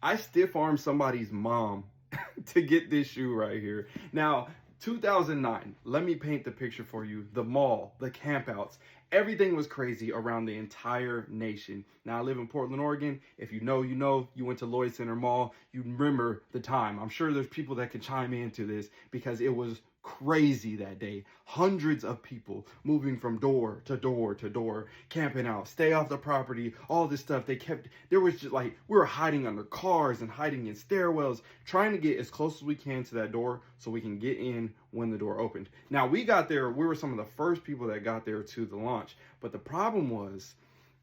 I stiff armed somebody's mom to get this shoe right here. Now, 2009, let me paint the picture for you. The mall, the campouts, everything was crazy around the entire nation. Now, I live in Portland, Oregon. If you know, you know. You went to Lloyd Center Mall. You remember the time. I'm sure there's people that can chime into this because it was crazy that day. Hundreds of people moving from door to door to door, camping out, stay off the property, all this stuff. There was just like, we were hiding under cars and hiding in stairwells, trying to get as close as we can to that door so we can get in when the door opened. Now, we got there, we were some of the first people that got there to the launch, but the problem was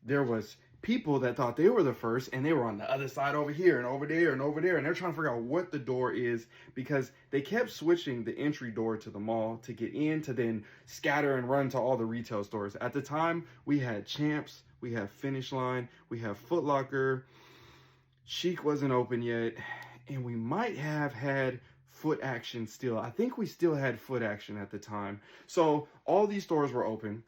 there was people that thought they were the first and they were on the other side over here and over there and over there, and they're trying to figure out what the door is because they kept switching the entry door to the mall to get in to then scatter and run to all the retail stores. At the time, we had Champs, we had Finish Line, we had Foot Locker, Chic wasn't open yet, and we might have had Foot Action still. I think we still had Foot Action at the time. So all these stores were open.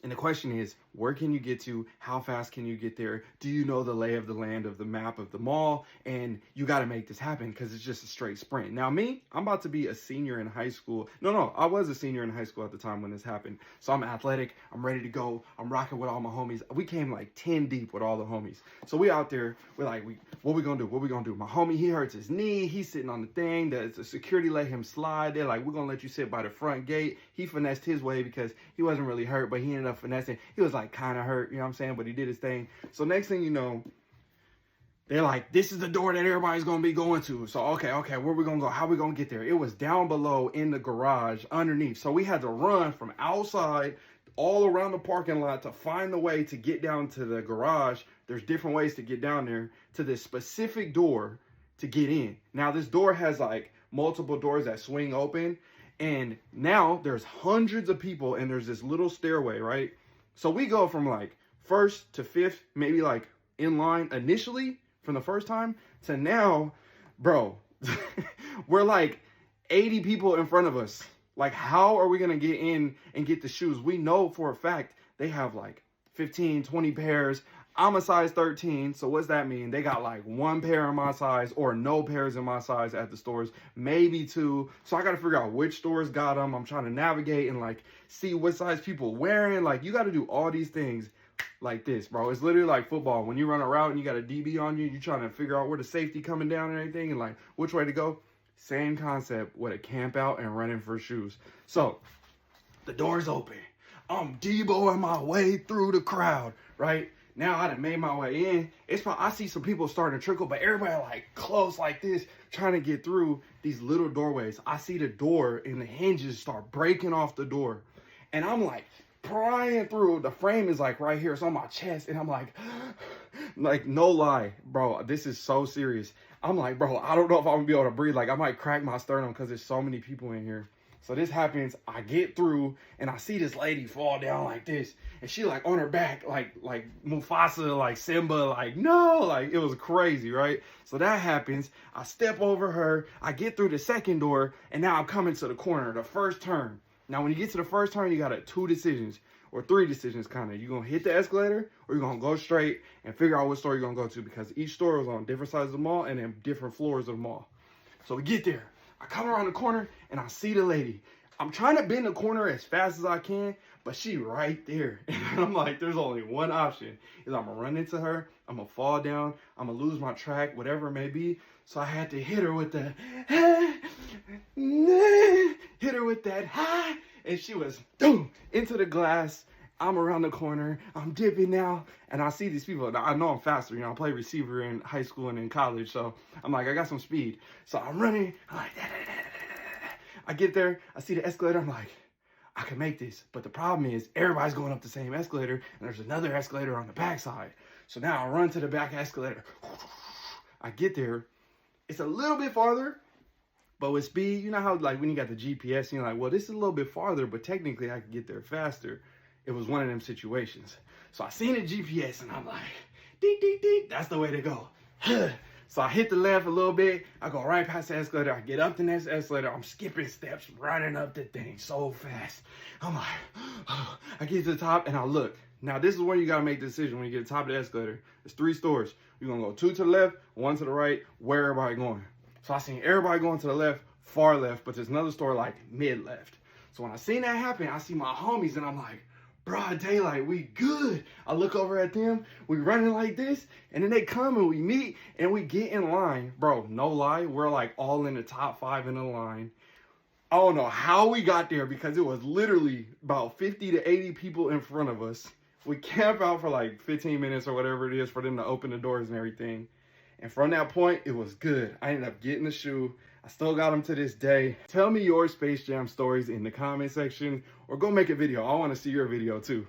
And the question is, where can you get to? How fast can you get there? Do you know the lay of the land of the map of the mall? And you got to make this happen because it's just a straight sprint. Now, me, I'm about to be a senior in high school. No, I was a senior in high school at the time when this happened. So I'm athletic. I'm ready to go. I'm rocking with all my homies. We came like 10 deep with all the homies. So we out there. We're like, what we gonna do? What we gonna do? My homie, he hurts his knee. He's sitting on the thing. The security let him slide. They're like, we're gonna let you sit by the front gate. He finessed his way because he wasn't really hurt, but he ended up finessing. He was like kind of hurt, you know what I'm saying? But he did his thing. So next thing you know, they're like, this is the door that everybody's going to be going to. So, okay, where we going to go? How we going to get there? It was down below in the garage underneath. So we had to run from outside all around the parking lot to find the way to get down to the garage. There's different ways to get down there to this specific door to get in. Now, this door has like multiple doors that swing open. And now there's hundreds of people and there's this little stairway, right? So we go from like first to fifth, maybe like in line initially from the first time to now, bro, we're like 80 people in front of us. Like, how are we going to get in and get the shoes? We know for a fact they have like 15, 20 pairs. I'm a size 13, so what's that mean? They got like one pair in my size or no pairs in my size at the stores, maybe two. So I got to figure out which stores got them. I'm trying to navigate and like see what size people wearing. Like, you got to do all these things like this, bro. It's literally like football. When you run a route and you got a DB on you, you're trying to figure out where the safety coming down and everything and like which way to go. Same concept with a camp out and running for shoes. So the door's open. I'm Deboing my way through the crowd, right? Now I done made my way in. I see some people starting to trickle, but everybody like close like this, trying to get through these little doorways. I see the door and the hinges start breaking off the door. And I'm like prying through. The frame is like right here. It's on my chest. And I'm like no lie, bro, this is so serious. I'm like, bro, I don't know if I'm gonna be able to breathe. Like, I might crack my sternum because there's so many people in here. So this happens, I get through, and I see this lady fall down like this, and she like on her back, like Mufasa, like Simba, like no, like it was crazy, right? So that happens, I step over her, I get through the second door, and now I'm coming to the corner, the first turn. Now when you get to the first turn, you got two decisions, or three decisions kind of. You're gonna hit the escalator, or you're gonna go straight and figure out what store you're gonna go to, because each store was on different sides of the mall and then different floors of the mall. So we get there. I come around the corner and I see the lady. I'm trying to bend the corner as fast as I can, but she right there. And I'm like, there's only one option. Is I'm gonna run into her, I'm gonna fall down, I'm gonna lose my track, whatever it may be. So I had to hit her with the, hit her with that, and she was boom, into the glass. I'm around the corner, I'm dipping now, and I see these people. I know I'm faster, you know, I play receiver in high school and in college, so I'm like, I got some speed. So I'm running, I'm like, I get there, I see the escalator, I'm like, I can make this. But the problem is, everybody's going up the same escalator, and there's another escalator on the backside. So now I run to the back escalator. I get there, it's a little bit farther, but with speed, you know how like when you got the GPS, you're like, well, this is a little bit farther, but technically I could get there faster. It was one of them situations. So I seen the GPS and I'm like, ding, ding, ding, that's the way to go. So I hit the left a little bit. I go right past the escalator. I get up the next escalator. I'm skipping steps, running up the thing so fast. I'm like, I get to the top and I look. Now, this is where you got to make the decision when you get to the top of the escalator. There's 3 stores. You're going to go 2 to the left, 1 to the right. Where everybody going? So I seen everybody going to the left, far left, but there's another store like mid left. So when I seen that happen, I see my homies and I'm like, broad daylight, we good. I look over at them, we running like this, and then they come and we meet and we get in line. Bro, no lie, we're like all in the top 5 in the line. I don't know how we got there because it was literally about 50 to 80 people in front of us. We camp out for like 15 minutes or whatever it is for them to open the doors and everything. And from that point, it was good. I ended up getting the shoe. I still got them to this day. Tell me your Space Jam stories in the comment section or go make a video. I want to see your video too.